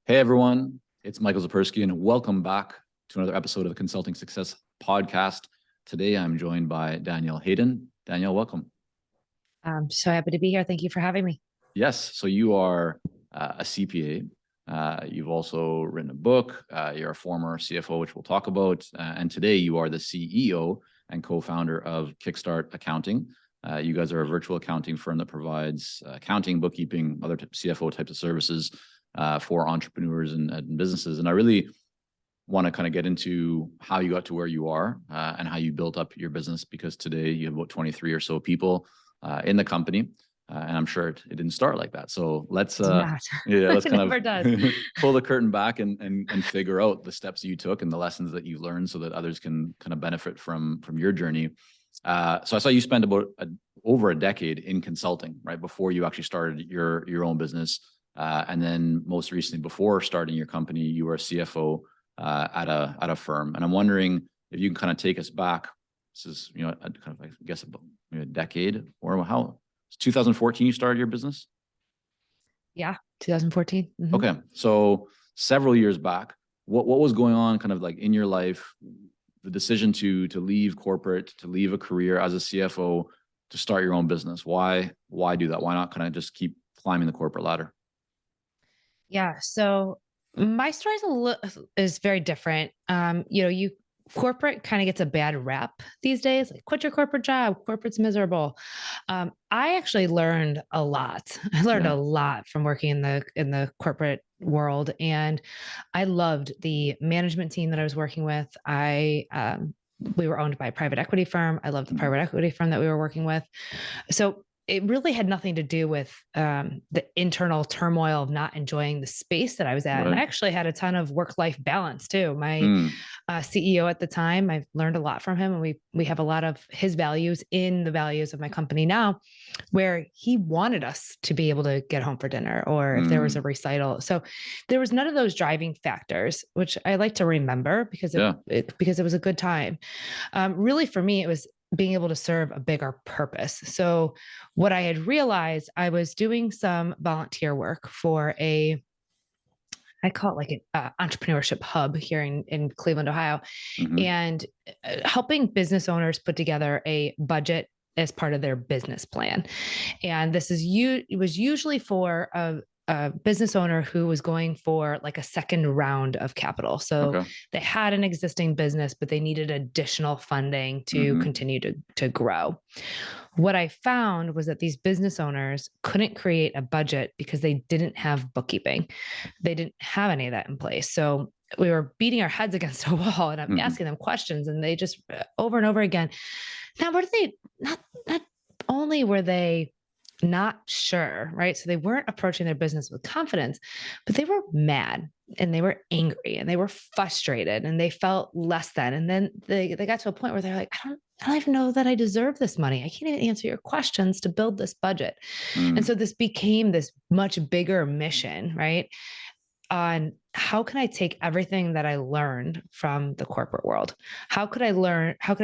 Hey everyone, it's Michael Zipursky and welcome back to another episode of the Consulting Success Podcast. Today I'm joined by Danielle Hayden. Danielle, welcome. I'm so happy to be here. Thank you for having me. Yes, so you are a CPA. You've also written a book. You're a former CFO, which we'll talk about. And today you are the CEO and co-founder of Kickstart Accounting. You guys are a virtual accounting firm that provides accounting, bookkeeping, other CFO types of services for entrepreneurs and businesses. And I really want to kind of get into how you got to where you are and how you built up your business, because today you have about 23 or so people in the company. And I'm sure it didn't start like that. So let's Let's kind never of does. pull the curtain back and figure out the steps you took and the lessons that you learned so that others can kind of benefit from your journey. So I saw you spend about over a decade in consulting, right, before you actually started your own business. And then most recently, before starting your company, you were a CFO at a firm. And I'm wondering if you can kind of take us back. This is, I guess about maybe a decade, or how, 2014 you started your business? Yeah, 2014. Mm-hmm. Okay. So several years back, what was going on kind of like in your life, the decision to leave corporate, to leave a career as a CFO, to start your own business? Why do that? Why not kind of just keep climbing the corporate ladder? Yeah. So my story is very different. You corporate kind of gets a bad rep these days. Like, quit your corporate job. Corporate's miserable. I actually learned a lot. I learned Yeah. a lot from working in the corporate world, and I loved the management team that I was working with. We were owned by a private equity firm. I loved the private equity firm that we were working with. So it really had nothing to do with the internal turmoil of not enjoying the space that I was at. Right. And I actually had a ton of work-life balance too. My CEO at the time, I've learned a lot from him, and we have a lot of his values in the values of my company now, where he wanted us to be able to get home for dinner, or if there was a recital. So there was none of those driving factors, which I like to remember because it was a good time. Really, for me, it was being able to serve a bigger purpose. So what I had realized, I was doing some volunteer work for I call it like an entrepreneurship hub here in Cleveland, Ohio, and helping business owners put together a budget as part of their business plan. And it was usually for a business owner who was going for like a second round of capital. So they had an existing business, but they needed additional funding to continue to grow. What I found was that these business owners couldn't create a budget because they didn't have bookkeeping. They didn't have any of that in place. So we were beating our heads against a wall, and I'm asking them questions, and they just over and over again. Now, not only were they not sure, right? So they weren't approaching their business with confidence, but they were mad and they were angry and they were frustrated and they felt less than. And then they got to a point where they're like, I don't even know that I deserve this money. I can't even answer your questions to build this budget. And so this became this much bigger mission, right? On how can I take everything that I learned from the corporate world? How could I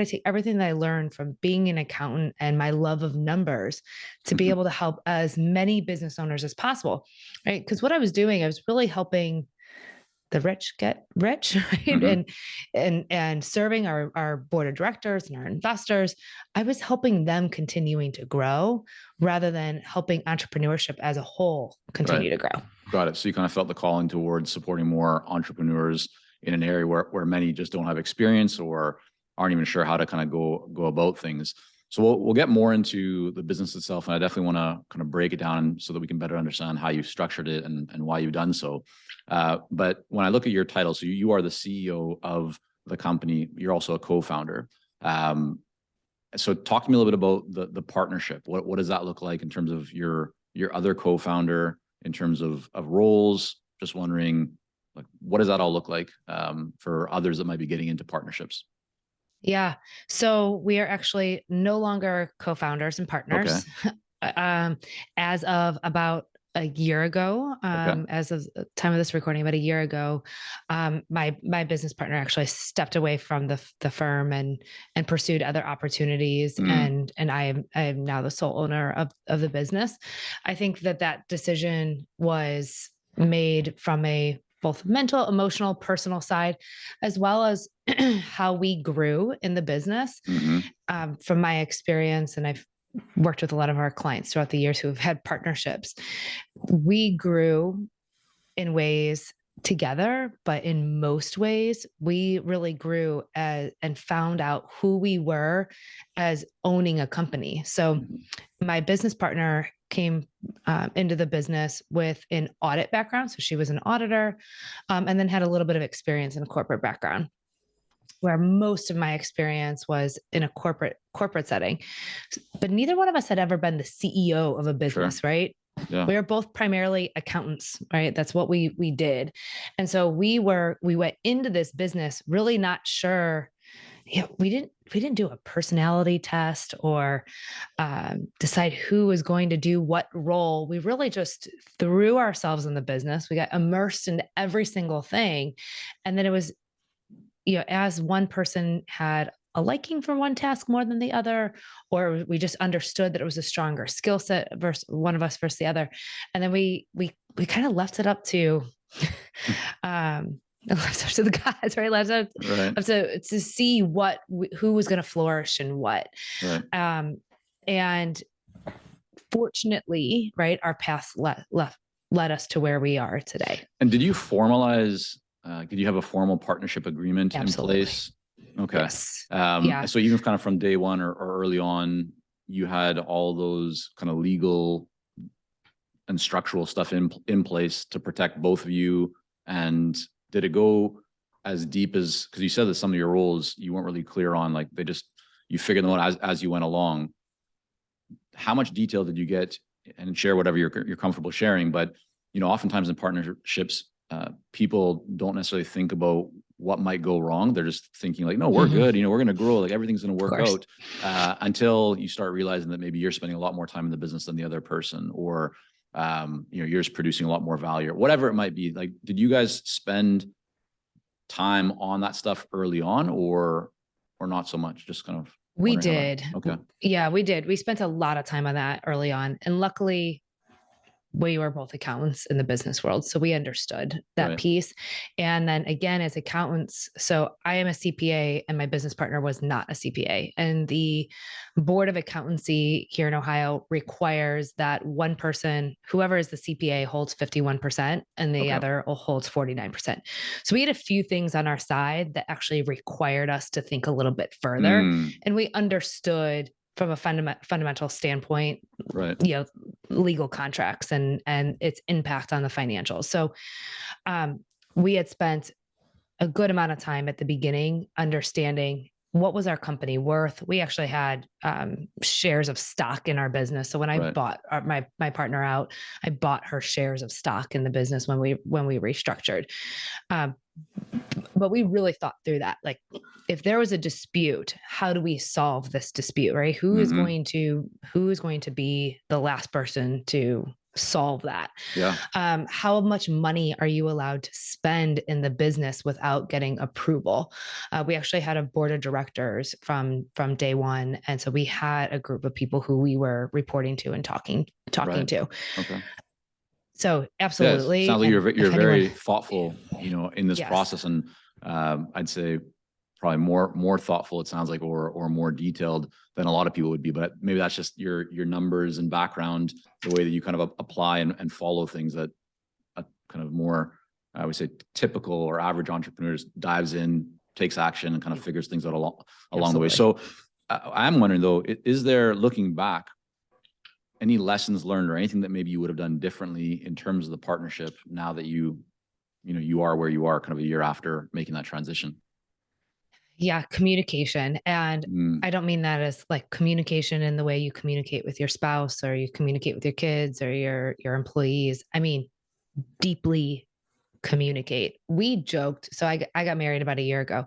take everything that I learned from being an accountant and my love of numbers to be able to help as many business owners as possible, right? Because what I was doing, I was really helping the rich get rich, right? And serving our board of directors and our investors. I was helping them continuing to grow rather than helping entrepreneurship as a whole continue to grow. Got it. So you kind of felt the calling towards supporting more entrepreneurs in an area where many just don't have experience or aren't even sure how to kind of go about things. So we'll get more into the business itself, and I definitely want to kind of break it down so that we can better understand how you structured it and why you've done so. But when I look at your title, so you are the CEO of the company. You're also a co-founder. So talk to me a little bit about the partnership. What does that look like in terms of your other co-founder, in terms of roles? Just wondering, like, what does that all look like for others that might be getting into partnerships? Yeah. So we are actually no longer co-founders and partners. As of about a year ago, as of the time of this recording, about a year ago, my business partner actually stepped away from the firm and pursued other opportunities, and I am now the sole owner of the business. I think that decision was made from a both mental, emotional, personal side, as well as how we grew in the business. Mm-hmm. From my experience, and I've worked with a lot of our clients throughout the years who have had partnerships, we grew in ways together, but in most ways, we really grew and found out who we were as owning a company. So my business partner came into the business with an audit background. So she was an auditor, and then had a little bit of experience in a corporate background, where most of my experience was in a corporate setting. But neither one of us had ever been the CEO of a business, Sure. right? Yeah. We were both primarily accountants, right? That's what we did. And so we went into this business really not sure. We didn't do a personality test or decide who was going to do what role. We really just threw ourselves in the business. We got immersed into every single thing. And then it was, as one person had a liking for one task more than the other, or we just understood that it was a stronger skill set versus one of us versus the other. And then we kind of left it up to left up to the gods, right? Right. Up to see who was going to flourish and what. Right. And fortunately, right, our paths led us to where we are today. And did you formalize? Did you have a formal partnership agreement Absolutely. in place? Okay. Yes. Yeah. So even kind of from day one or early on, you had all those kind of legal and structural stuff in place to protect both of you. And did it go as deep as, because you said that some of your roles you weren't really clear on, like you figured them out as you went along. How much detail did you get, and share whatever you're comfortable sharing? But oftentimes in partnerships, people don't necessarily think about what might go wrong. They're just thinking like, no, we're good. We're going to grow. Like everything's going to work out, until you start realizing that maybe you're spending a lot more time in the business than the other person, or you're just producing a lot more value, or whatever it might be. Like, did you guys spend time on that stuff early on, or not so much? Just kind of. We did. Okay. Yeah, we did. We spent a lot of time on that early on. And luckily, we were both accountants in the business world, so we understood that piece. And then again, as accountants, so I am a CPA and my business partner was not a CPA. And the board of accountancy here in Ohio requires that one person, whoever is the CPA, holds 51% and the other holds 49%. So we had a few things on our side that actually required us to think a little bit further. And we understood from a fundamental standpoint, legal contracts and its impact on the financials. So we had spent a good amount of time at the beginning understanding what was our company worth. We actually had shares of stock in our business. So when I bought my partner out, I bought her shares of stock in the business when we restructured. But we really thought through that. Like, if there was a dispute, how do we solve this dispute, right? Who is going to be the last person to solve that? Yeah. How much money are you allowed to spend in the business without getting approval? We actually had a board of directors from day one. And so we had a group of people who we were reporting to and talking to. Okay. So absolutely. Yes. Sounds like you're very thoughtful, in this process. And I'd say probably more thoughtful, it sounds like, or more detailed than a lot of people would be. But maybe that's just your numbers and background, the way that you kind of apply and follow things that a kind of more, I would say, typical or average entrepreneurs dives in, takes action, and kind of figures things out along the way. So I'm wondering though, is there, looking back, any lessons learned or anything that maybe you would have done differently in terms of the partnership now that you are where you are kind of a year after making that transition? Yeah, communication. And I don't mean that as like communication in the way you communicate with your spouse or you communicate with your kids or your employees. I mean, deeply communicate. We joked. So I got married about a year ago,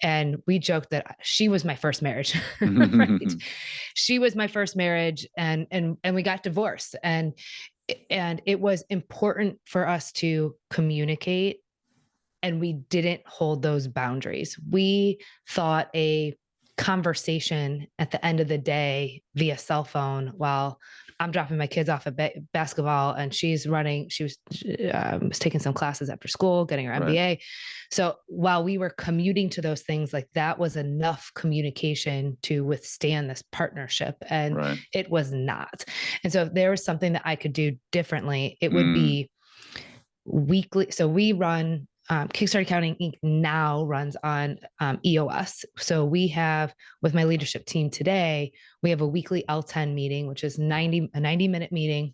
and we joked that she was my first marriage. Right? She was my first marriage, and we got divorced, and it was important for us to communicate, and we didn't hold those boundaries. We thought a conversation at the end of the day via cell phone while I'm dropping my kids off at basketball, and she was taking some classes after school, getting her Right. MBA. So while we were commuting to those things, like that was enough communication to withstand this partnership. And Right. it was not. And so if there was something that I could do differently, it would Mm. be weekly. So we run Kickstart Accounting Inc. now runs on EOS. So we have, with my leadership team today, we have a weekly L10 meeting, which is a 90-minute meeting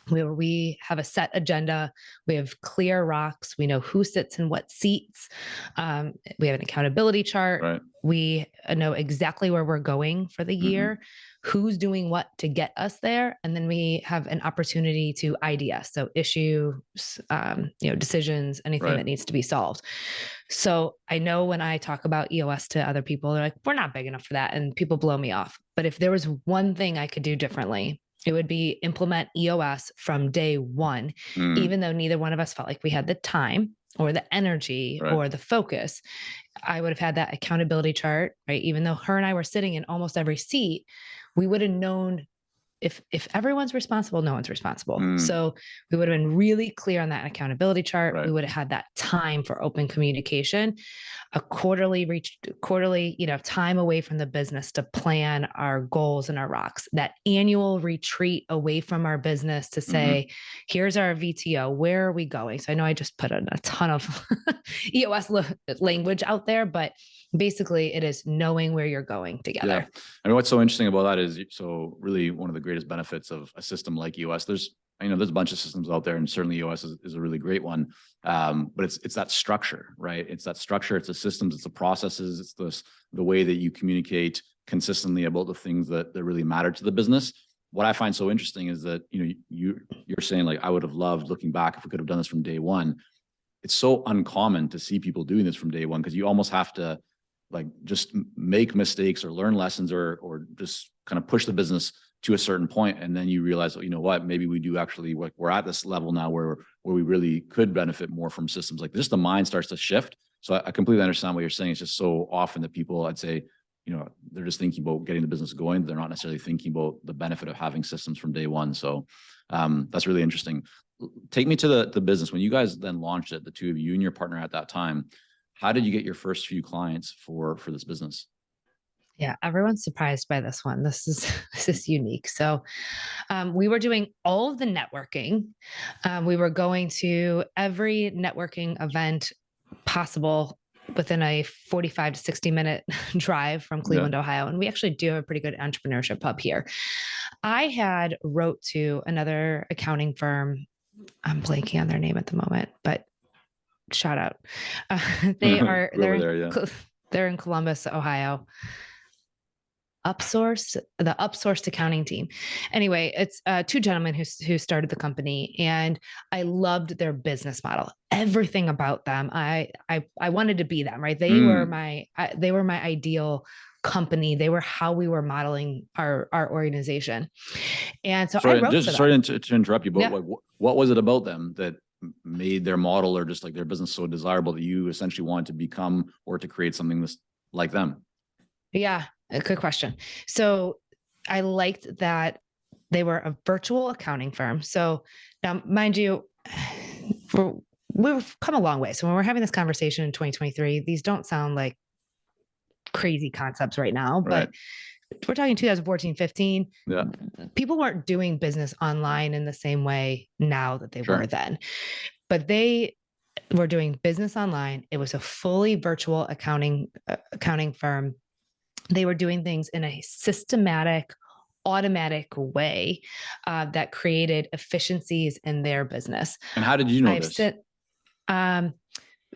where we have a set agenda. We have clear rocks. We know who sits in what seats. We have an accountability chart. Right. We know exactly where we're going for the year, who's doing what to get us there. And then we have an opportunity to IDS, so issues, decisions, anything Right. that needs to be solved. So I know when I talk about EOS to other people, they're like, we're not big enough for that. And people blow me off. But if there was one thing I could do differently, it would be implement EOS from day one, even though neither one of us felt like we had the time or the energy Right. or the focus. I would have had that accountability chart, right? Even though her and I were sitting in almost every seat, we would have known if everyone's responsible, no one's responsible. So we would have been really clear on that accountability chart. Right. We would have had that time for open communication, a quarterly, time away from the business to plan our goals and our rocks, that annual retreat away from our business to say, here's our VTO, where are we going? So I know I just put a ton of EOS language out there, but basically it is knowing where you're going together. Yeah. I mean, what's so interesting about that is, so really one of the greatest benefits of a system like EOS, there's a bunch of systems out there, and certainly EOS is a really great one. But it's that structure, right? It's that structure, it's the systems, it's the processes, it's the way that you communicate consistently about the things that really matter to the business. What I find so interesting is that, you're saying, like, I would have loved, looking back, if we could have done this from day one. It's so uncommon to see people doing this from day one, because you almost have to, like, just make mistakes or learn lessons or just kind of push the business to a certain point. And then you realize, you know what, maybe we do actually, we're at this level now where we really could benefit more from systems like this. The mind starts to shift. So I completely understand what you're saying. It's just so often that people, I'd say, they're just thinking about getting the business going. They're not necessarily thinking about the benefit of having systems from day one. So that's really interesting. Take me to the business. When you guys then launched it, the two of you and your partner at that time, how did you get your first few clients for this business? Yeah, everyone's surprised by this one. This is unique. So we were doing all of the networking. We were going to every networking event possible within a 45 to 60-minute drive from Cleveland, Ohio. And we actually do have a pretty good entrepreneurship hub here. I had wrote to another accounting firm. I'm blanking on their name at the moment, but shout out. They're in Columbus, Ohio. The upsourced accounting team. Anyway, it's two gentlemen who started the company, and I loved their business model. Everything about them, I wanted to be them. Right? They were my ideal company. They were how we were modeling our organization. And so I wrote to them. Sorry to interrupt you, but what was it about them that made their model or just like their business so desirable that you essentially wanted to become or to create something like them? Yeah, a good question. So I liked that they were a virtual accounting firm. So now, mind you, we've come a long way. So when we're having this conversation in 2023, these don't sound like crazy concepts right now, but we're talking 2014, 15. Yeah. People weren't doing business online in the same way now that they were then, but they were doing business online. It was a fully virtual accounting firm. They were doing things in a systematic, automatic way that created efficiencies in their business. And how did you know this?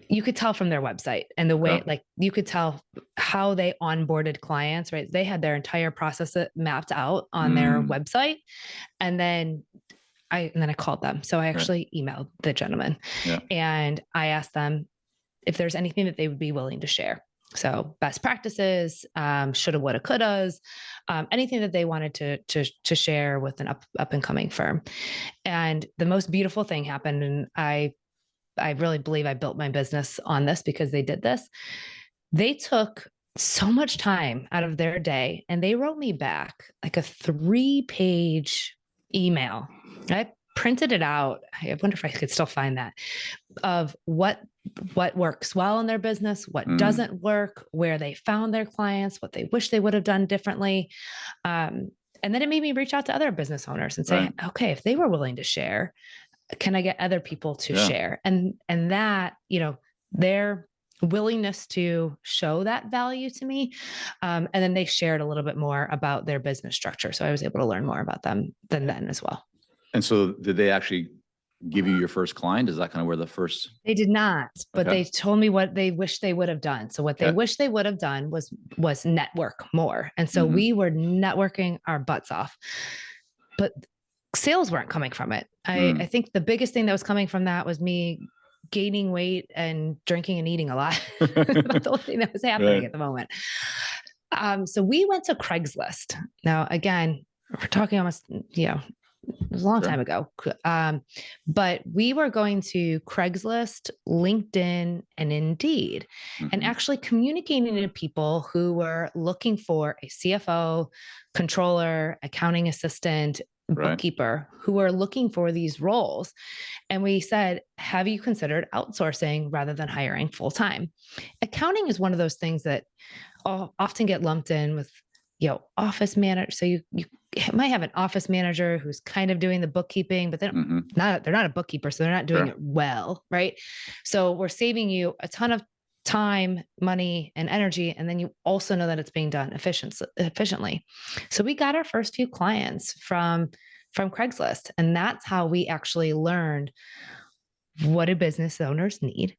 You could tell from their website and the way, like, you could tell how they onboarded clients, right? They had their entire process mapped out on their website. And then I called them. So I actually emailed the gentleman and I asked them if there's anything that they would be willing to share. So best practices, shoulda, woulda, couldas, anything that they wanted to share with an up and coming firm. And the most beautiful thing happened, and I really believe I built my business on this because they did this. They took so much time out of their day and they wrote me back like a 3-page email. I printed it out. I wonder if I could still find that, of what works well in their business, what doesn't work, where they found their clients, what they wish they would have done differently. And then it made me reach out to other business owners and say, okay, if they were willing to share, can I get other people to share? And that, their willingness to show that value to me. And then they shared a little bit more about their business structure. So I was able to learn more about them than then as well. And so did they actually give you your first client? Is that kind of where the first? They did not, but they told me what they wish they would have done. So what they wish they would have done was network more. And so we were networking our butts off, but sales weren't coming from it. I think the biggest thing that was coming from that was me gaining weight and drinking and eating a lot. That's the only thing that was happening at the moment. So we went to Craigslist. Now, again, we're talking almost, it was a long time ago. But we were going to Craigslist, LinkedIn, and Indeed, and actually communicating to people who were looking for a CFO, controller, accounting assistant, bookkeeper, who are looking for these roles. And we said, have you considered outsourcing rather than hiring full-time? Accounting is one of those things that often get lumped in with, office manager. So you might have an office manager who's kind of doing the bookkeeping, but they're not a bookkeeper, so they're not doing it well, right? So we're saving you a ton of time, money, and energy, and then you also know that it's being done efficiently. So we got our first few clients from Craigslist, and that's how we actually learned, what do business owners need?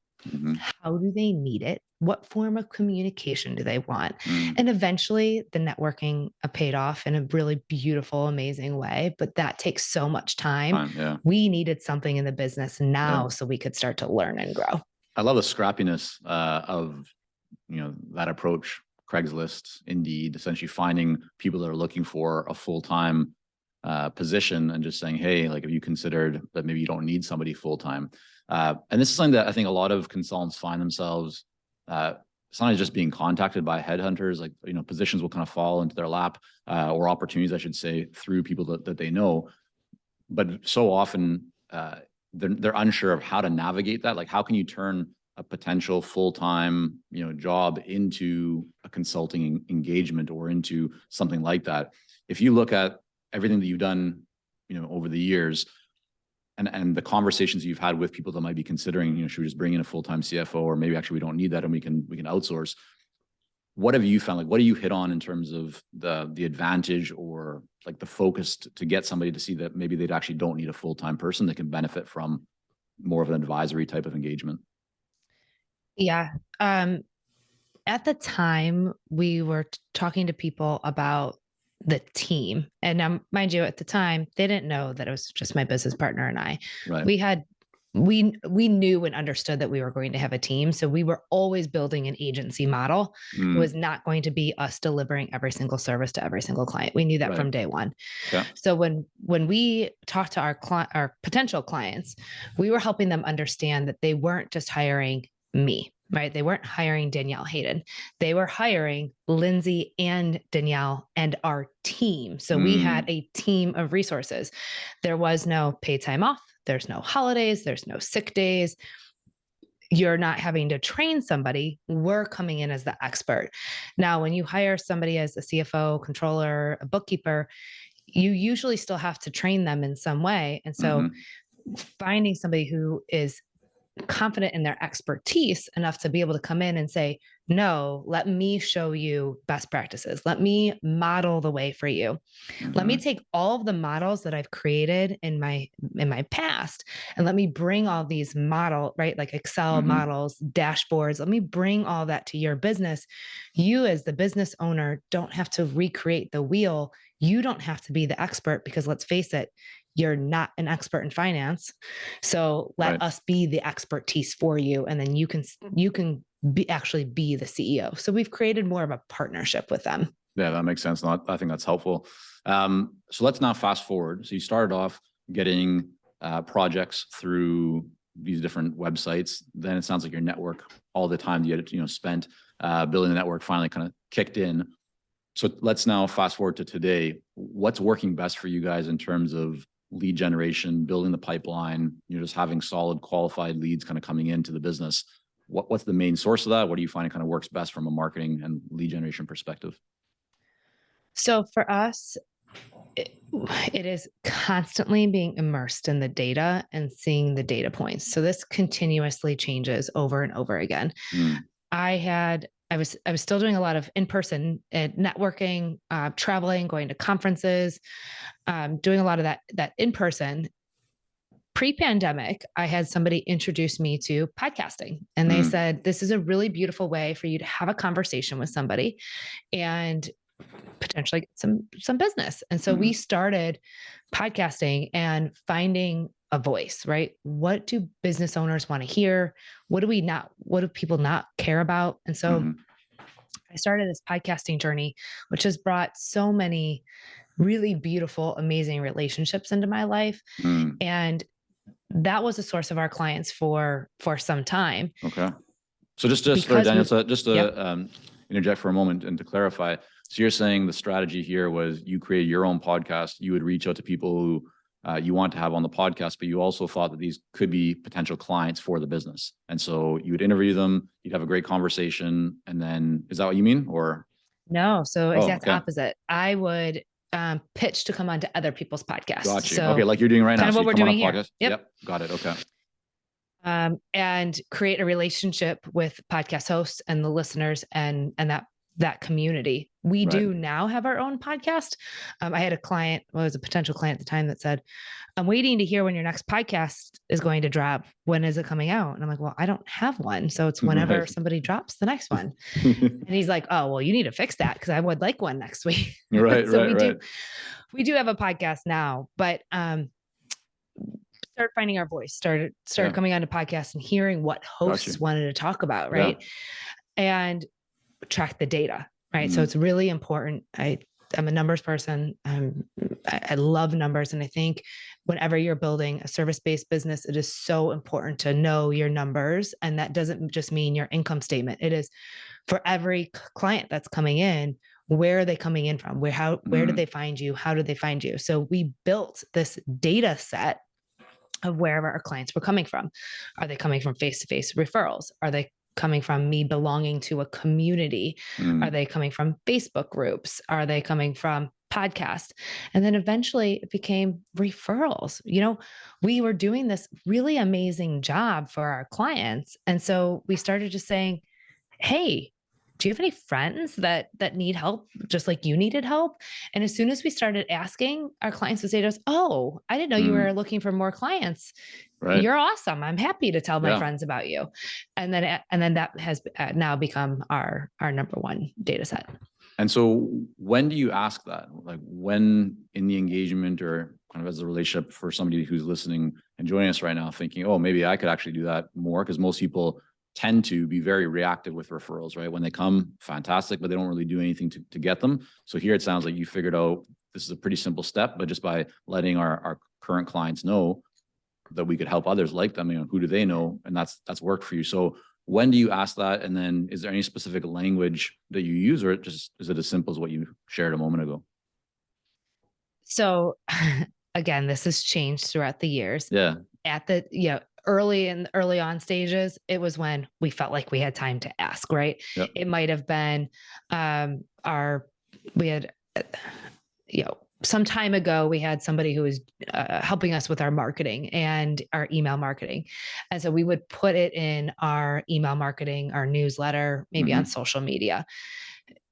How do they need it? What form of communication do they want? And eventually the networking paid off in a really beautiful, amazing way. But that takes so much time. We needed something in the business now so we could start to learn and grow. I love the scrappiness of, that approach. Craigslist, Indeed, essentially finding people that are looking for a full-time position and just saying, hey, like, have you considered that maybe you don't need somebody full-time? And this is something that I think a lot of consultants find themselves sometimes just being contacted by headhunters, like, positions will kind of fall into their lap, or opportunities, I should say, through people that they know. But so often they're unsure of how to navigate that. Like, how can you turn a potential full-time, job into a consulting engagement or into something like that? If you look at everything that you've done, over the years, and the conversations you've had with people that might be considering, should we just bring in a full-time CFO, or maybe actually we don't need that and we can outsource. What have you found? Like, what do you hit on in terms of the advantage or like the focus to get somebody to see that maybe they actually don't need a full-time person that can benefit from more of an advisory type of engagement? Yeah. At the time, we were talking to people about the team. And now, mind you, at the time, they didn't know that it was just my business partner and I. We knew and understood that we were going to have a team. So we were always building an agency model. It was not going to be us delivering every single service to every single client. We knew that from day one. So when we talked to our potential clients, we were helping them understand that they weren't just hiring me, right? They weren't hiring Danielle Hayden. They were hiring Lindsay and Danielle and our team. So we had a team of resources. There was no paid time off. There's no holidays. There's no sick days. You're not having to train somebody. We're coming in as the expert. Now, when you hire somebody as a CFO, controller, a bookkeeper, you usually still have to train them in some way. And so finding somebody who is confident in their expertise enough to be able to come in and say, no, let me show you best practices. Let me model the way for you. Let me take all of the models that I've created in my past, and let me bring all these like Excel models, dashboards. Let me bring all that to your business. You as the business owner don't have to recreate the wheel. You don't have to be the expert, because let's face it, you're not an expert in finance. So let us be the expertise for you. And then you can actually be the CEO. So we've created more of a partnership with them. Yeah, that makes sense. I think that's helpful. So let's now fast forward. So you started off getting projects through these different websites. Then it sounds like your network, all the time you had spent building the network, finally kind of kicked in. So let's now fast forward to today. What's working best for you guys in terms of lead generation, building the pipeline, just having solid qualified leads kind of coming into the business. What's the main source of that? What do you find kind of works best from a marketing and lead generation perspective? So for us, it is constantly being immersed in the data and seeing the data points. So this continuously changes over and over again. I was still doing a lot of in-person networking, traveling, going to conferences, doing a lot of that in person. Pre-pandemic, I had somebody introduce me to podcasting, and they said, this is a really beautiful way for you to have a conversation with somebody and potentially get some business. And so we started podcasting and finding a voice, right? What do business owners want to hear? What do people not care about? And so I started this podcasting journey, which has brought so many really beautiful, amazing relationships into my life. And that was a source of our clients for some time. Okay. So just sorry, Daniel, so just to interject for a moment and to clarify. So you're saying the strategy here was you created your own podcast. You would reach out to people who you want to have on the podcast, but you also thought that these could be potential clients for the business. And so you would interview them, you'd have a great conversation. And then, is that what you mean? Or no, so exact opposite. I would pitch to come onto other people's podcasts. Got you. So okay, like you're doing right now. Kind of so what we're doing here. Yep. Got it. Okay. And create a relationship with podcast hosts and the listeners and that community. We do now have our own podcast. I had a client, well, it was a potential client at the time, that said, I'm waiting to hear when your next podcast is going to drop. When is it coming out? And I'm like, well, I don't have one. So it's whenever somebody drops the next one. And he's like, oh, well, you need to fix that because I would like one next week. Right. So we do have a podcast now, but started finding our voice, started coming onto podcasts and hearing what hosts wanted to talk about. Right. And track the data. Right. So it's really important. I'm a numbers person. I love numbers. And I think whenever you're building a service-based business, it is so important to know your numbers. And that doesn't just mean your income statement. It is for every client that's coming in, where are they coming in from? Where did they find you? How did they find you? So we built this data set of wherever our clients were coming from. Are they coming from face-to-face referrals? Are they coming from me belonging to a community? Are they coming from Facebook groups? Are they coming from podcasts? And then eventually it became referrals. We were doing this really amazing job for our clients. And so we started just saying, hey, do you have any friends that need help just like you needed help? And as soon as we started asking, our clients would say to us, oh, I didn't know you were looking for more clients. Right. You're awesome. I'm happy to tell my friends about you. And then that has now become our number one data set. And so when do you ask that? Like when in the engagement or kind of as a relationship for somebody who's listening and joining us right now thinking, oh, maybe I could actually do that more, because most people tend to be very reactive with referrals, right? When they come, fantastic, but they don't really do anything to get them. So here it sounds like you figured out this is a pretty simple step, but just by letting our current clients know that we could help others like them, who do they know? And that's worked for you. So when do you ask that? And then is there any specific language that you use, or is it as simple as what you shared a moment ago? So again, this has changed throughout the years. Yeah. At the, early on stages, it was when we felt like we had time to ask, right? Yep. It might have been, some time ago, we had somebody who was helping us with our marketing and our email marketing. And so we would put it in our email marketing, our newsletter, maybe on social media.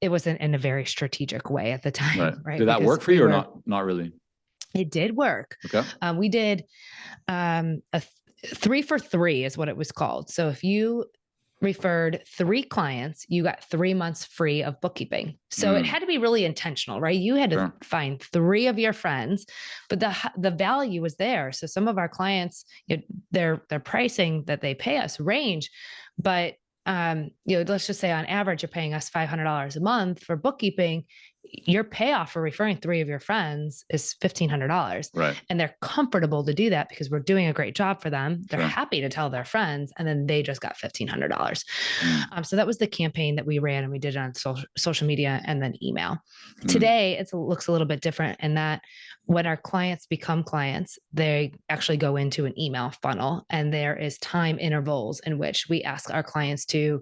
It wasn't in a very strategic way at the time. Right? Did that work for you or not? Not really. It did work. Okay. We did a 3 for 3 is what it was called. So if you referred 3 clients, you got 3 months free of bookkeeping. So it had to be really intentional, right? You had to find 3 of your friends, but the value was there. So some of our clients, their pricing that they pay us range, but let's just say on average, you're paying us $500 a month for bookkeeping. Your payoff for referring 3 of your friends is $1,500. Right. And they're comfortable to do that because we're doing a great job for them. They're happy to tell their friends, and then they just got $1,500. So that was the campaign that we ran, and we did it on social media and then email. Today, it looks a little bit different in that when our clients become clients, they actually go into an email funnel, and there is time intervals in which we ask our clients to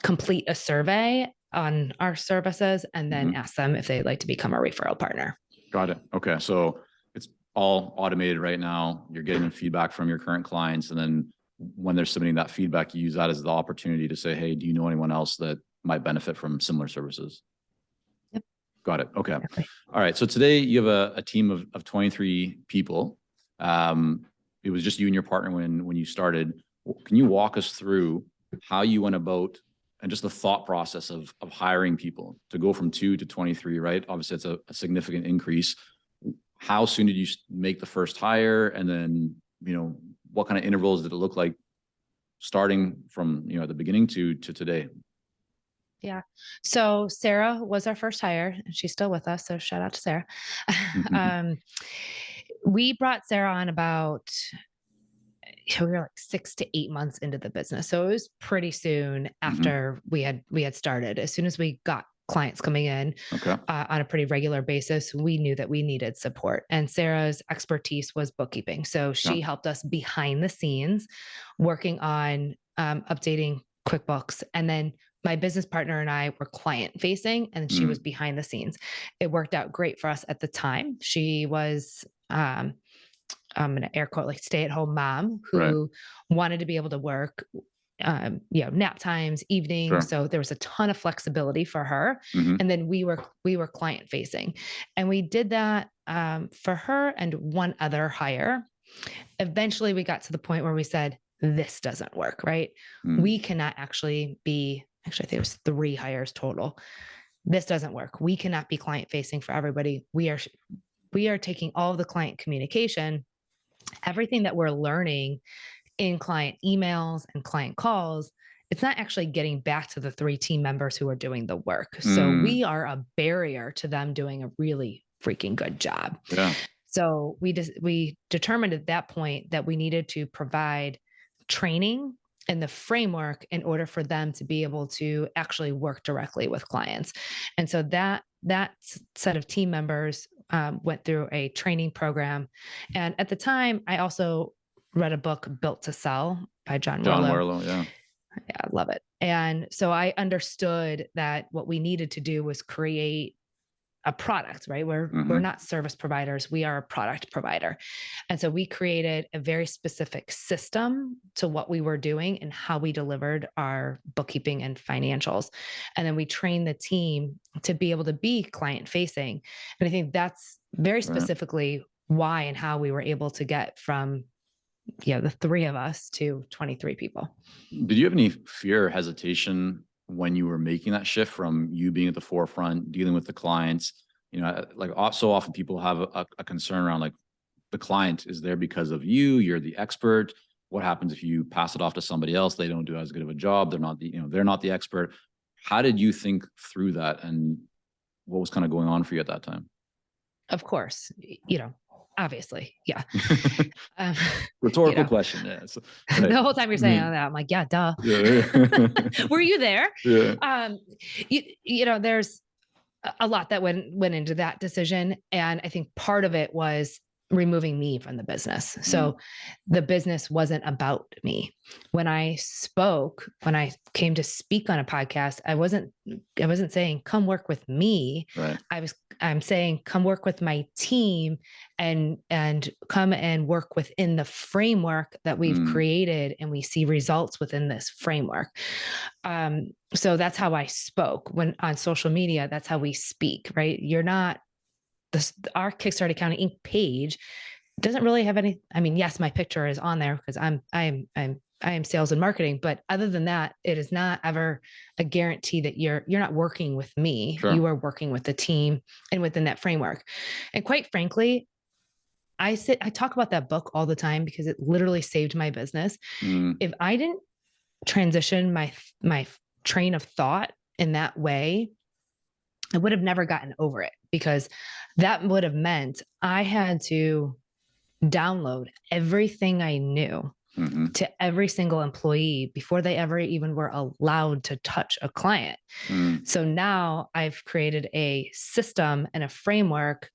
complete a survey on our services and then ask them if they'd like to become a referral partner. Got it. Okay. So it's all automated right now. You're getting feedback from your current clients. And then when they're submitting that feedback, you use that as the opportunity to say, hey, do you know anyone else that might benefit from similar services? Yep. Got it. Okay. Exactly. All right. So today you have a team of 23 people. It was just you and your partner when you started. Can you walk us through how you went about and just the thought process of hiring people to go from 2 to 23, right? Obviously, it's a significant increase. How soon did you make the first hire? And then, what kind of intervals did it look like starting from, at the beginning to today? Yeah. So Sarah was our first hire, and she's still with us. So shout out to Sarah. We brought Sarah on about, we were like 6 to 8 months into the business. So it was pretty soon after we had started. As soon as we got clients coming in on a pretty regular basis, we knew that we needed support. And Sarah's expertise was bookkeeping. So she helped us behind the scenes working on updating QuickBooks. And then my business partner and I were client facing, and she was behind the scenes. It worked out great for us at the time. She was, I'm going to air quote, like stay-at-home mom who wanted to be able to work, nap times, evenings. So there was a ton of flexibility for her. And then we were client facing, and we did that for her and one other hire. Eventually we got to the point where we said, this doesn't work, right? We cannot actually I think it was 3 hires total. This doesn't work. We cannot be client facing for everybody. We are taking all of the client communication, everything that we're learning in client emails and client calls, it's not actually getting back to the 3 team members who are doing the work. So we are a barrier to them doing a really freaking good job. Yeah. So we determined at that point that we needed to provide training and the framework in order for them to be able to actually work directly with clients. And so that set of team members went through a training program. And at the time, I also read a book, Built to Sell by John Warlow. Yeah, I love it. And so I understood that what we needed to do was create a product, right? We're not service providers. We are a product provider. And so we created a very specific system to what we were doing and how we delivered our bookkeeping and financials. And then we trained the team to be able to be client facing. And I think that's very specifically why and how we were able to get from the 3 of us to 23 people. Did you have any fear or hesitation when you were making that shift from you being at the forefront, dealing with the clients? Like so often people have a concern around like the client is there because of you, you're the expert. What happens if you pass it off to somebody else? They don't do as good of a job. They're not the expert. How did you think through that, and what was kind of going on for you at that time? Of course, obviously. Yeah. Rhetorical question. Yeah. So, the whole time you're saying that, I'm like, yeah, duh. Yeah. Were you there? Yeah. There's a lot that went into that decision. And I think part of it was removing me from the business. So the business wasn't about me. When I came to speak on a podcast, I wasn't saying, come work with me. Right. I'm saying, come work with my team and come and work within the framework that we've created. And we see results within this framework. So that's how I spoke when on social media. That's how we speak, right? You're not our Kickstart Accounting Inc. page doesn't really have any. I mean, yes, my picture is on there because I am sales and marketing, but other than that, it is not ever a guarantee that you're not working with me. Sure. You are working with the team and within that framework. And quite frankly, I talk about that book all the time because it literally saved my business. If I didn't transition my train of thought in that way, I would have never gotten over it, because that would have meant I had to download everything I knew to every single employee before they ever even were allowed to touch a client. So now I've created a system and a framework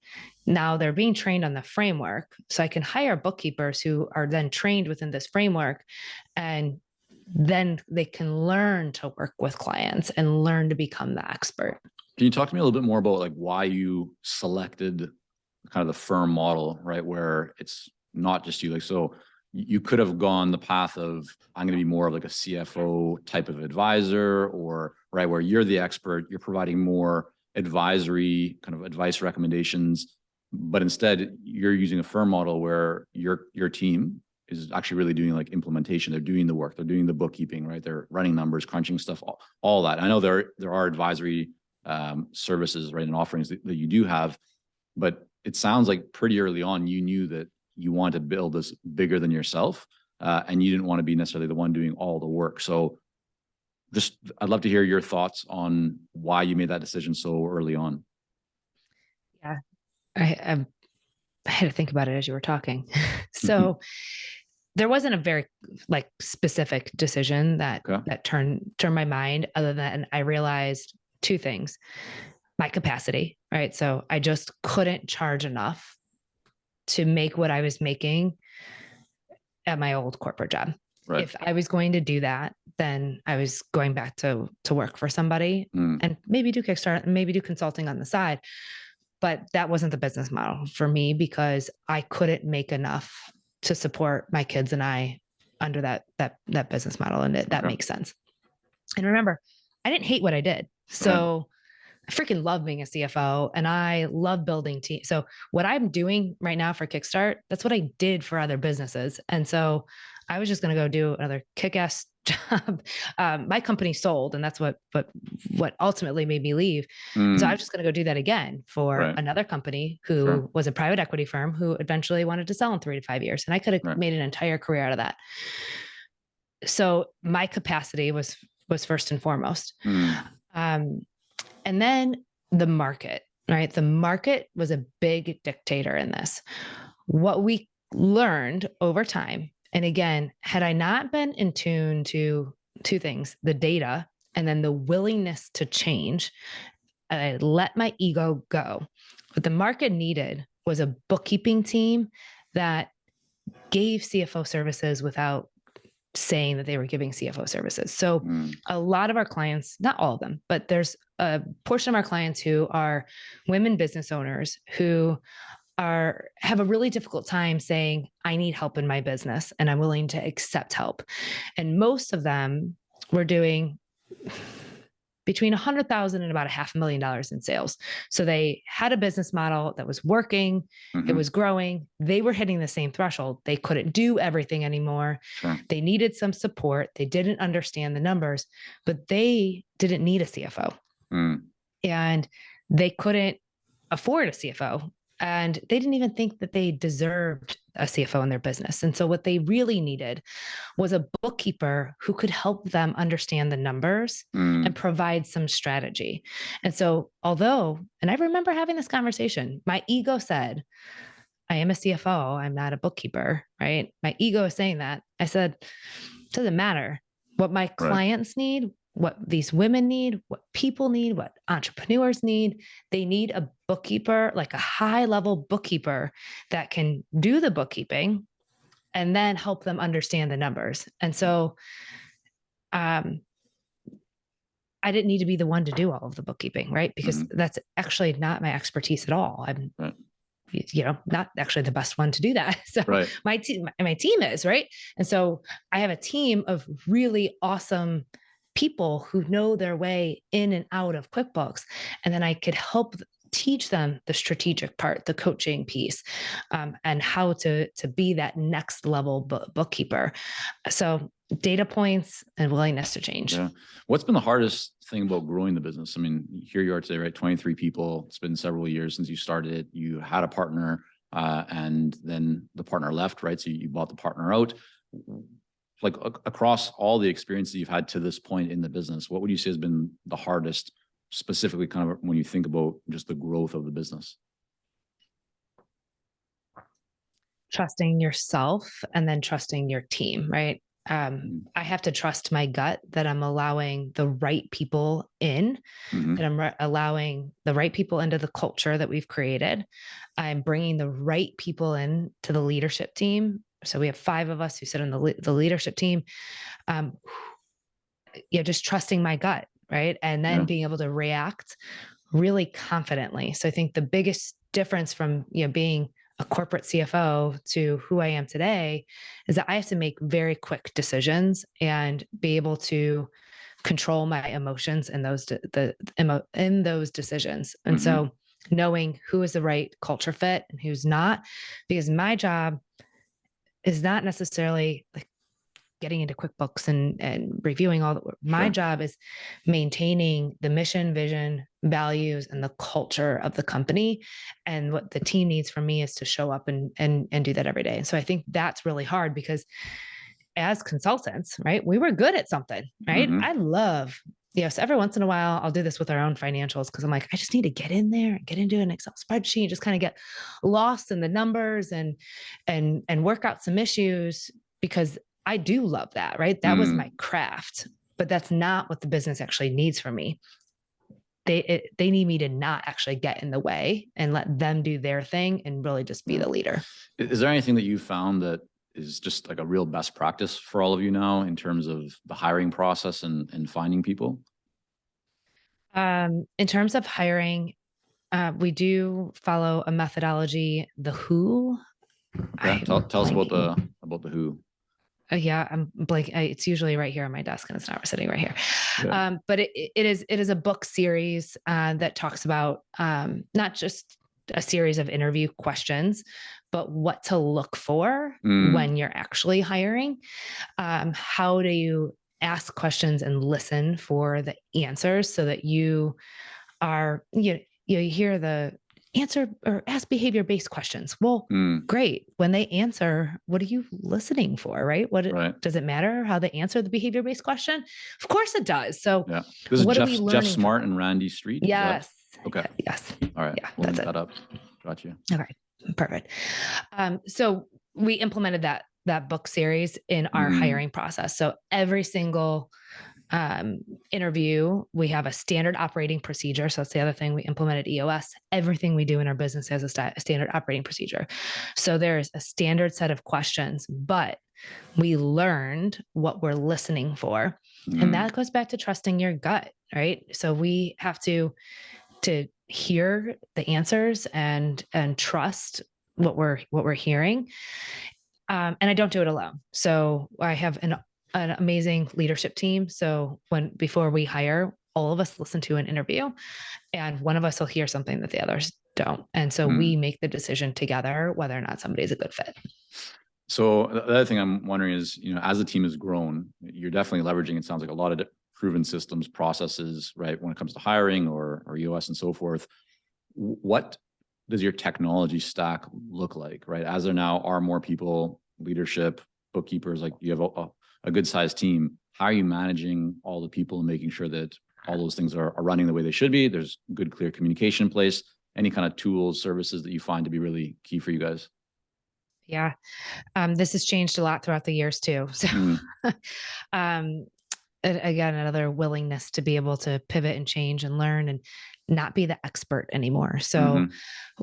now they're being trained on the framework. So I can hire bookkeepers who are then trained within this framework, and then they can learn to work with clients and learn to become the expert. Can you talk to me a little bit more about like why you selected kind of the firm model, right? Where it's not just you, like, so you could have gone the path of, I'm going to be more of like a CFO type of advisor, or right, where you're the expert, you're providing more advisory kind of advice recommendations, but instead you're using a firm model where your team is actually really doing like implementation. They're doing the work, they're doing the bookkeeping, right? They're running numbers, crunching stuff, all that. I know there are advisory services, right, and offerings that you do have, but it sounds like pretty early on you knew that you want to build this bigger than yourself, and you didn't want to be necessarily the one doing all the work. So just, I'd love to hear your thoughts on why you made that decision so early on. Yeah, I had to think about it as you were talking. So there wasn't a very like specific decision that turned my mind, other than I realized two things: my capacity, right? So I just couldn't charge enough to make what I was making at my old corporate job. Right. If I was going to do that, then I was going back to work for somebody and maybe do Kickstarter, maybe do consulting on the side. But that wasn't the business model for me, because I couldn't make enough to support my kids and I under that business model. And that makes sense. And remember, I didn't hate what I did. So I freaking love being a CFO, and I love building teams. So what I'm doing right now for Kickstart, that's what I did for other businesses. And so I was just going to go do another kick-ass job. My company sold, and that's what ultimately made me leave. So I was just going to go do that again for another company who was a private equity firm who eventually wanted to sell in 3 to 5 years. And I could have made an entire career out of that. So my capacity was first and foremost. And then the market, right? The market was a big dictator in this. What we learned over time, and again, had I not been in tune to two things, the data and then the willingness to change, I let my ego go. What the market needed was a bookkeeping team that gave CFO services without saying that they were giving CFO services. So a lot of our clients, not all of them, but there's a portion of our clients who are women business owners who have a really difficult time saying, I need help in my business and I'm willing to accept help. And most of them were doing between $100,000 and about $500,000 in sales. So they had a business model that was working, it was growing, they were hitting the same threshold. They couldn't do everything anymore. They needed some support. They didn't understand the numbers, but they didn't need a CFO. And they couldn't afford a CFO. And they didn't even think that they deserved a CFO in their business. And so what they really needed was a bookkeeper who could help them understand the numbers and provide some strategy. And so and I remember having this conversation, my ego said, I am a CFO, I'm not a bookkeeper, right? My ego is saying that. I said, it doesn't matter. What my clients need, what these women need, what people need, what entrepreneurs need. They need a bookkeeper, like a high-level bookkeeper that can do the bookkeeping and then help them understand the numbers. And so I didn't need to be the one to do all of the bookkeeping, right? Because that's actually not my expertise at all. I'm not actually the best one to do that. So my team is, right? And so I have a team of really awesome people who know their way in and out of QuickBooks. And then I could help teach them the strategic part, the coaching piece, and how to be that next level bookkeeper. So data points and willingness to change. Yeah. What's been the hardest thing about growing the business? I mean, here you are today, right? 23 people. It's been several years since you started it. You had a partner, and then the partner left, right? So you bought the partner out. Like across all the experiences you've had to this point in the business, what would you say has been the hardest, specifically kind of when you think about just the growth of the business? Trusting yourself and then trusting your team, right? I have to trust my gut that I'm allowing the right people in, that I'm allowing the right people into the culture that we've created. I'm bringing the right people in to the leadership team. So we have 5 of us who sit on the leadership team. Um, just trusting my gut, right? And then Yeah. being able to react really confidently. So I think the biggest difference from, being a corporate CFO to who I am today is that I have to make very quick decisions and be able to control my emotions in in those decisions. And so knowing who is the right culture fit and who's not, because my job is not necessarily like getting into QuickBooks and reviewing all the work. My job is maintaining the mission, vision, values, and the culture of the company. And what the team needs from me is to show up and do that every day. And so I think that's really hard because as consultants, right, we were good at something, right? I love, so every once in a while, I'll do this with our own financials because I'm like, I just need to get in there, get into an Excel spreadsheet, just kind of get lost in the numbers and work out some issues because I do love that, right? That was my craft, but that's not what the business actually needs from me. They need me to not actually get in the way and let them do their thing and really just be the leader. Is there anything that you found that is just like a real best practice for all of you now in terms of the hiring process and finding people? In terms of hiring, we do follow a methodology, the WHO. Yeah, tell us about the WHO. Yeah, I'm blank. It's usually right here on my desk, and it's not sitting right here. Yeah. But it is a book series that talks about not just a series of interview questions, but what to look for when you're actually hiring. How do you ask questions and listen for the answers so that you are you hear the answer or ask behavior-based questions. Well, great. When they answer, what are you listening for, right? Does it matter how they answer the behavior-based question? Of course it does. So yeah, this is what are we Jeff learning Smart and Randy Street. Yes. Okay. Yes. All right. Yeah, We'll that's link it. that up. Got you. Okay. Perfect. So we implemented that book series in our hiring process. So every single interview, we have a standard operating procedure. So that's the other thing. We implemented EOS. Everything we do in our business has a standard operating procedure. So there's a standard set of questions, but we learned what we're listening for. And that goes back to trusting your gut, right? So we have to hear the answers and trust what we're hearing. And I don't do it alone. So I have an amazing leadership team. So before we hire, all of us listen to an interview and one of us will hear something that the others don't. And so we make the decision together whether or not somebody's a good fit. So the other thing I'm wondering is, as the team has grown, you're definitely leveraging, it sounds like, a lot of proven systems, processes, right? When it comes to hiring or EOS and so forth. What does your technology stack look like, right? As there now are more people, leadership, bookkeepers, like you have a good sized team. How are you managing all the people and making sure that all those things are running the way they should be? There's good, clear communication in place. Any kind of tools, services that you find to be really key for you guys? Yeah. This has changed a lot throughout the years too. So, again, another willingness to be able to pivot and change and learn and not be the expert anymore. So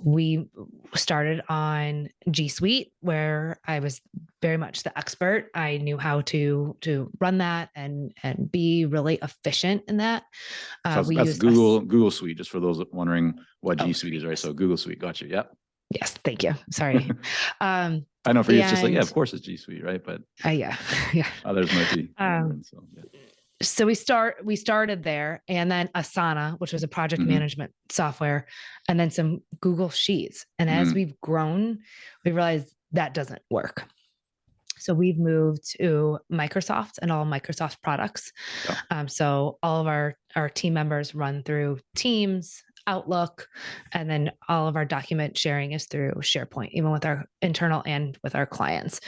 we started on G Suite, where I was very much the expert. I knew how to run that and be really efficient in that. So we that's used Google Suite, just for those wondering what G Suite is, right? So Google Suite, got you. Yep. Yes, thank you. Sorry. I know for you, it's just like, yeah, of course it's G Suite, right? But yeah. Others might be wondering, so yeah. So we started there, and then Asana, which was a project management software, and then some Google Sheets. And as we've grown, we realized that doesn't work. So we've moved to Microsoft and all Microsoft products. Yeah. So all of our team members run through Teams, Outlook, and then all of our document sharing is through SharePoint, even with our internal and with our clients.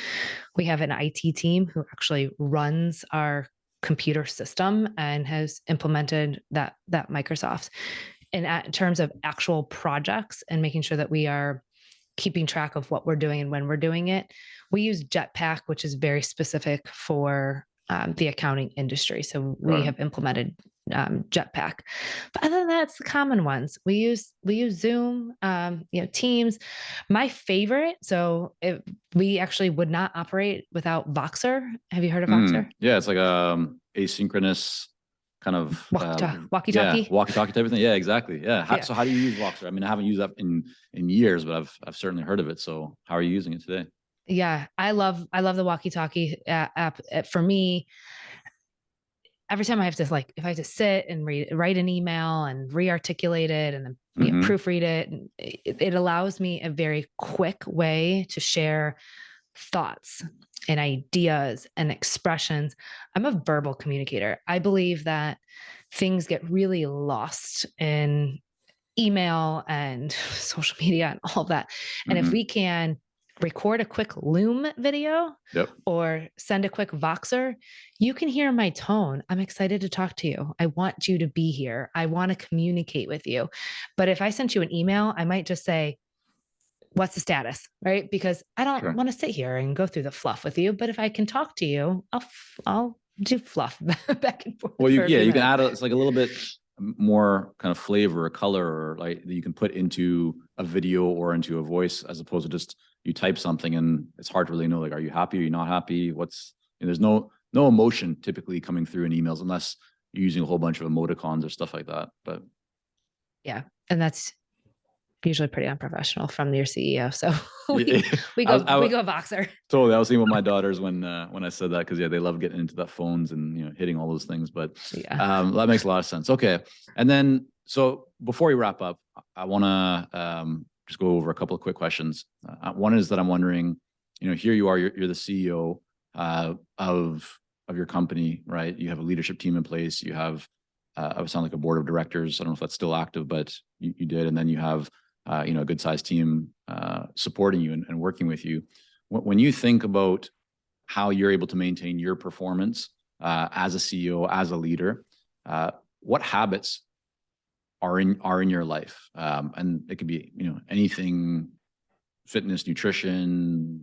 We have an IT team who actually runs our computer system and has implemented that Microsoft. And in terms of actual projects and making sure that we are keeping track of what we're doing and when we're doing it. We use Jetpack, which is very specific for the accounting industry. So we have implemented Jetpack. But other than that, it's the common ones. We use Zoom, Teams. My favorite. So we actually would not operate without Voxer. Have you heard of Voxer? Yeah, it's like asynchronous kind of walkie-talkie. Walkie-talkie type of thing. Yeah, exactly. Yeah. So how do you use Voxer? I mean, I haven't used that in years, but I've certainly heard of it. So how are you using it today? Yeah, I love the walkie-talkie app. For me, every time I have to if I have to sit and write an email and re-articulate it and then proofread it, and it allows me a very quick way to share thoughts and ideas and expressions. I'm a verbal communicator. I believe that things get really lost in email and social media and all of that. And if we can record a quick Loom video or send a quick Voxer, you can hear my tone. I'm excited to talk to you. I want you to be here. I want to communicate with you. But if I sent you an email, I might just say, what's the status, right? Because I don't want to sit here and go through the fluff with you. But if I can talk to you, I'll do fluff back and forth. Well, you can add it's like a little bit more kind of flavor or color, or like that you can put into a video or into a voice, as opposed to just you type something and it's hard to really know, like, are you happy? Are you not happy? There's no emotion typically coming through in emails unless you're using a whole bunch of emoticons or stuff like that. But yeah, and that's usually pretty unprofessional from your CEO. So we go Voxer. Totally. I was thinking with my daughters when I said that, because they love getting into the phones and hitting all those things. But that makes a lot of sense. Okay. And then so before we wrap up, I want to just go over a couple of quick questions. One is that I'm wondering, here you are, you're the CEO of your company, right? You have a leadership team in place. You have I would sound like a board of directors. I don't know if that's still active, but you did. And then you have a good sized team supporting you and working with you. When you think about how you're able to maintain your performance as a CEO, as a leader, what habits are in your life? And it could be anything: fitness, nutrition,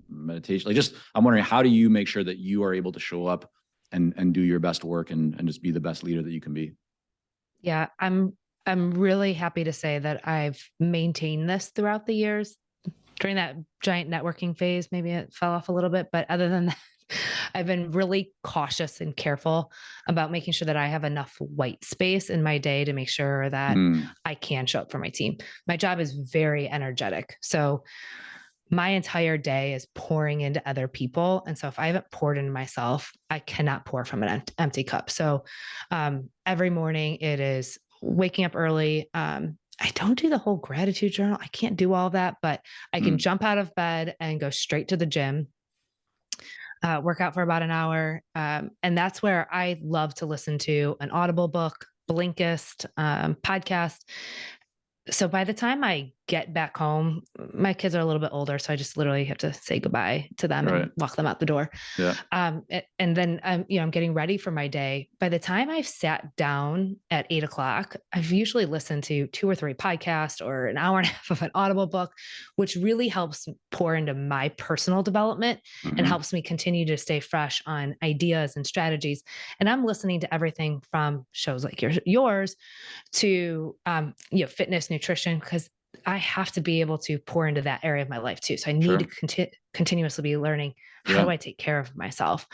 meditation. I'm wondering, how do you make sure that you are able to show up and do your best work and just be the best leader that you can be? Yeah, I'm really happy to say that I've maintained this throughout the years. During that giant networking phase, maybe it fell off a little bit, but other than that, I've been really cautious and careful about making sure that I have enough white space in my day to make sure that I can show up for my team. My job is very energetic. So my entire day is pouring into other people. And so if I haven't poured into myself, I cannot pour from an empty cup. So every morning it is waking up early. I don't do the whole gratitude journal. I can't do all that, but I can jump out of bed and go straight to the gym, work out for about an hour. And that's where I love to listen to an Audible book, Blinkist, podcast. So by the time I get back home, my kids are a little bit older, so I just literally have to say goodbye to them and walk them out the door. Yeah. And then I'm getting ready for my day. By the time I've sat down at 8:00, I've usually listened to 2 or 3 podcasts or an hour and a half of an Audible book, which really helps pour into my personal development and helps me continue to stay fresh on ideas and strategies. And I'm listening to everything from shows like yours to fitness, nutrition, because I have to be able to pour into that area of my life too. So I need to continuously be learning, how do I take care of myself?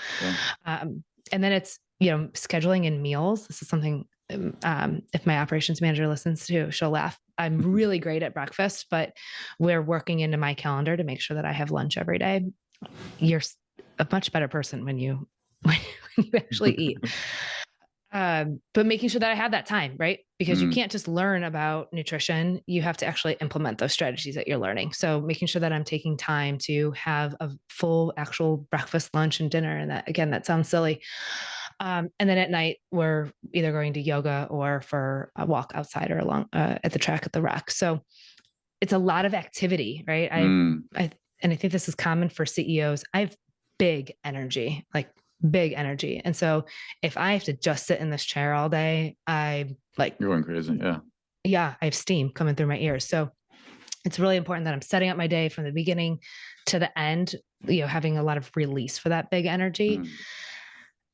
And then it's scheduling in meals. This is something, if my operations manager listens to, she'll laugh. I'm really great at breakfast, but we're working into my calendar to make sure that I have lunch every day. You're a much better person when you actually eat. But making sure that I have that time, right? Because you can't just learn about nutrition. You have to actually implement those strategies that you're learning. So making sure that I'm taking time to have a full actual breakfast, lunch, and dinner. And that sounds silly. And then at night, we're either going to yoga or for a walk outside or along at the track at the rec. So it's a lot of activity, right? And I think this is common for CEOs. I have big energy. And so if I have to just sit in this chair all day, you're going crazy. Yeah. Yeah. I have steam coming through my ears. So it's really important that I'm setting up my day from the beginning to the end, having a lot of release for that big energy. Mm.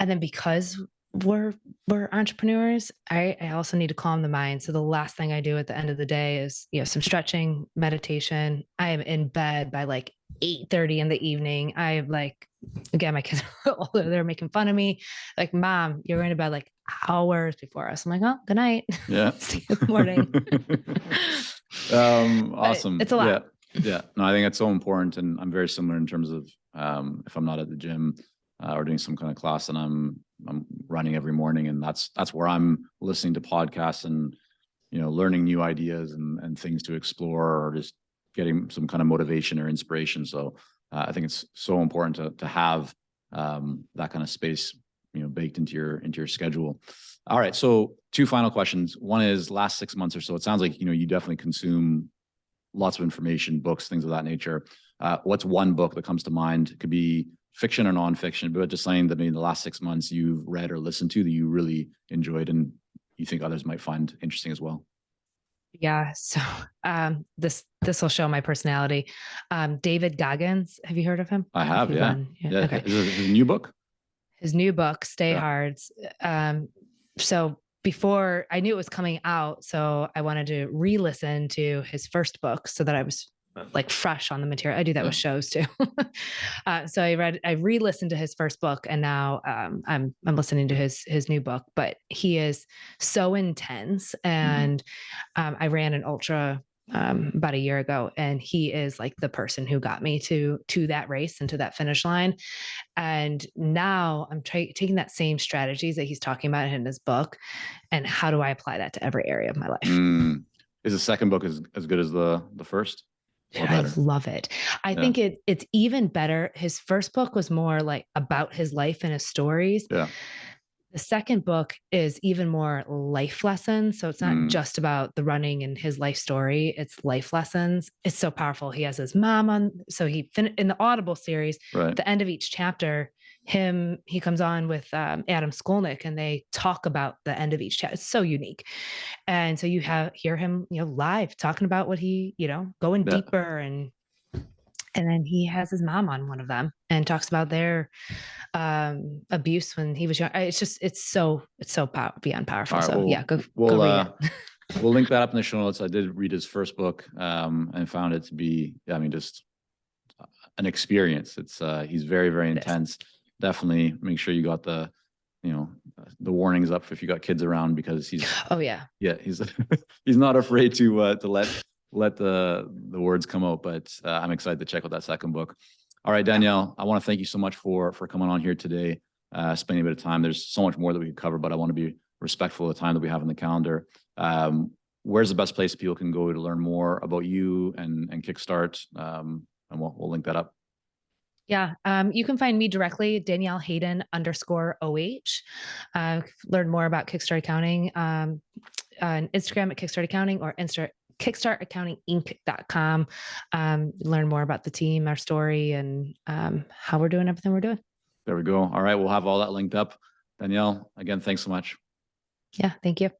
And then because we're entrepreneurs, I also need to calm the mind. So the last thing I do at the end of the day is, some stretching, meditation. I am in bed by like 8:30 in the evening. I am like, again, my kids are older, they're making fun of me. Like, Mom, you're going to bed like hours before us. I'm like, oh, good night. Yeah. See you in the morning. But Awesome. it's a Yeah. lot. Yeah. No, I think it's so important. And I'm very similar in terms of, if I'm not at the gym, or doing some kind of class, and I'm running every morning, and that's where I'm listening to podcasts and, learning new ideas and things to explore, or just getting some kind of motivation or inspiration. So I think it's so important to have that kind of space, baked into your schedule. All right. So 2 final questions. One is, last 6 months or so, it sounds like, you definitely consume lots of information, books, things of that nature. What's one book that comes to mind? It could be fiction or nonfiction, but just something that maybe in the last 6 months you've read or listened to that you really enjoyed and you think others might find interesting as well. Yeah. So this will show my personality. David Goggins. Have you heard of him? I have, He's yeah. yeah. Yeah. Okay. Is it his new book? His new book, Stay Yeah. Hard. So before I knew it was coming out, so I wanted to re-listen to his first book so that I was like fresh on the material. I do that with shows too. So I re-listened to his first book, and now I'm listening to his new book. But he is so intense, and I ran an ultra about a year ago, and he is like the person who got me to that race and to that finish line. And now I'm taking that same strategies that he's talking about in his book, and how do I apply that to every area of my life? Is the second book as good as the first? Dude, I love it. I think it's even better. His first book was more like about his life and his stories. Yeah. The second book is even more life lessons. So it's not just about the running and his life story. It's life lessons. It's so powerful. He has his mom on. So in the Audible series, Right. the end of each chapter, he comes on with Adam Skolnick, and they talk about the end of each chapter. It's so unique. And so you hear him, live talking about what he, going deeper, and then he has his mom on one of them and talks about their abuse when he was young. It's so beyond powerful. All right, so well, yeah, go read it. We'll link that up in the show notes. I did read his first book, and found it to be, just an experience. It's he's very, very intense. Definitely make sure you got the warnings up if you got kids around, because he's he's he's not afraid to let the words come out. But I'm excited to check out that second book. All right, Danielle, I want to thank you so much for coming on here today, spending a bit of time. There's so much more that we could cover, but I want to be respectful of the time that we have in the calendar. Where's the best place people can go to learn more about you and Kickstart? And we'll link that up. Yeah. You can find me directly, Danielle Hayden _OH. Learn more about Kickstart Accounting on Instagram at Kickstart Accounting, or kickstartaccountinginc.com. Learn more about the team, our story, and how we're doing everything we're doing. There we go. All right. We'll have all that linked up. Danielle, again, thanks so much. Yeah. Thank you.